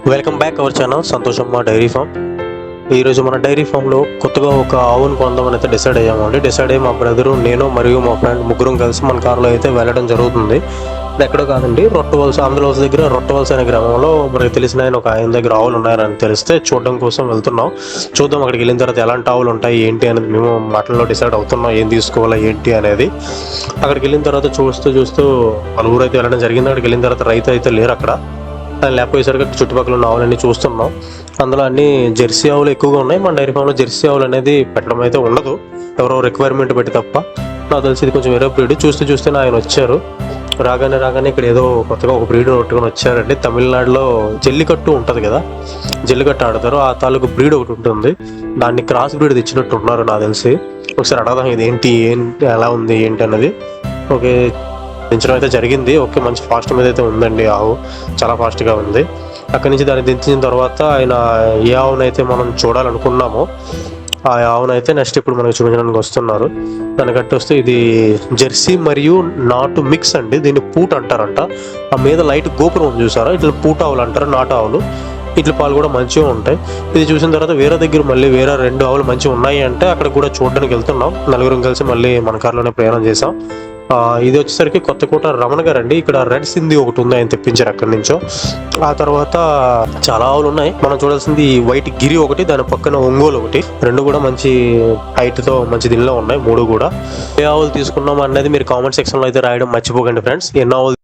Welcome back our channel Santoshamma dairy farm. ఈరోజు మన dairy ఫామ్లో కొత్తగా ఒక ఆవును కొందామని అయితే డిసైడ్ అయ్యామండి. డిసైడ్ అయ్యి మా బ్రదరు, నేను మరియు మా ఫ్రెండ్ ముగ్గురం కలిసి మన కారులో అయితే వెళ్ళడం జరుగుతుంది. ఇది ఎక్కడో కాదండి, రొట్టవలస, ఆంధ్రవలస దగ్గర రొట్టవలస అనే గ్రామంలో మనకి తెలిసిన ఒక ఆయన దగ్గర ఆవులు ఉన్నాయని తెలిస్తే చూడడం కోసం వెళ్తున్నాం. చూద్దాం అక్కడికి వెళ్ళిన తర్వాత ఎలాంటి ఆవులు ఉంటాయి ఏంటి అనేది మేము మాటల్లో డిసైడ్ అవుతున్నాం, ఏం తీసుకోవాలా ఏంటి అనేది. అక్కడికి వెళ్ళిన తర్వాత చూస్తూ పలువురు అయితే వెళ్ళడం జరిగింది. అక్కడికి వెళ్ళిన తర్వాత రైతు అయితే లేరు అక్కడ. లేకపోయేసరికి చుట్టుపక్కల ఉన్న ఆవులన్నీ చూస్తున్నాం. అందులో అన్ని జెర్సీ ఆవులు ఎక్కువగా ఉన్నాయి. మన డైరీ ఫామ్లో జెర్సీ ఆవులు అనేది పెట్టడం అయితే ఉండదు, ఎవరో రిక్వైర్మెంట్ పెట్టి తప్ప. నాకు తెలిసి ఇది కొంచెం వేరే బ్రీడ్. చూస్తే ఆయన వచ్చారు. రాగానే ఇక్కడ ఏదో కొత్తగా ఒక బ్రీడ్ పట్టుకొని వచ్చారండి. తమిళనాడులో జల్లికట్టు ఉంటుంది కదా, జల్లికట్టు ఆడతారు, ఆ తాలూకు బ్రీడ్ ఒకటి ఉంటుంది. దాన్ని క్రాస్ బ్రీడ్ తెచ్చినట్టు ఉన్నారు నాకు తెలిసి. ఒకసారి అడగదాం ఇది ఏంటి ఎలా ఉంది ఏంటి అన్నది. ఓకే, దించడం అయితే జరిగింది. ఓకే, మంచి ఫాస్ట్ మీద అయితే ఉందండి ఆవు, చాలా ఫాస్ట్గా ఉంది. అక్కడి నుంచి దాన్ని దించిన తర్వాత ఆయన ఏ ఆవునైతే మనం చూడాలనుకున్నామో ఆ ఆవునైతే నెక్స్ట్ ఇప్పుడు మనకి చూపించడానికి వస్తున్నారు. దానికట్టు వస్తే ఇది జెర్సీ మరియు నాటు మిక్స్ అండి. దీన్ని పూట అంటారంట. ఆ మీద లైట్ గోపురం ఉంది చూసారా, ఇట్లా పూట ఆవులు అంటారు, నాటు ఆవులు. ఇట్ల పాలు కూడా మంచిగా ఉంటాయి. ఇది చూసిన తర్వాత వేరే దగ్గర మళ్ళీ వేరే 2 ఆవులు మంచిగా ఉన్నాయి అంటే అక్కడ కూడా చూడడానికి వెళ్తున్నాం. నలుగురం కలిసి మళ్ళీ మన కారులోనే ప్రయాణం చేసాం. ఇది వచ్చేసరికి కొత్తకోట రమణ గారు అండి. ఇక్కడ రెడ్ సింధి ఒకటి ఉంది, ఆయన తెప్పించారు అక్కడి నుంచో. ఆ తర్వాత చాలా ఆవులు ఉన్నాయి. మనం చూడాల్సింది వైట్ గిరి ఒకటి, దాని పక్కన ఒంగోలు ఒకటి. 2 కూడా మంచి హైట్ తో మంచి దీనిలో ఉన్నాయి. 3 కూడా ఏ ఆవులు తీసుకున్నాం అనేది మీరు కామెంట్ సెక్షన్ లో అయితే రాయడం మర్చిపోకండి ఫ్రెండ్స్. ఎన్ని ఆవులు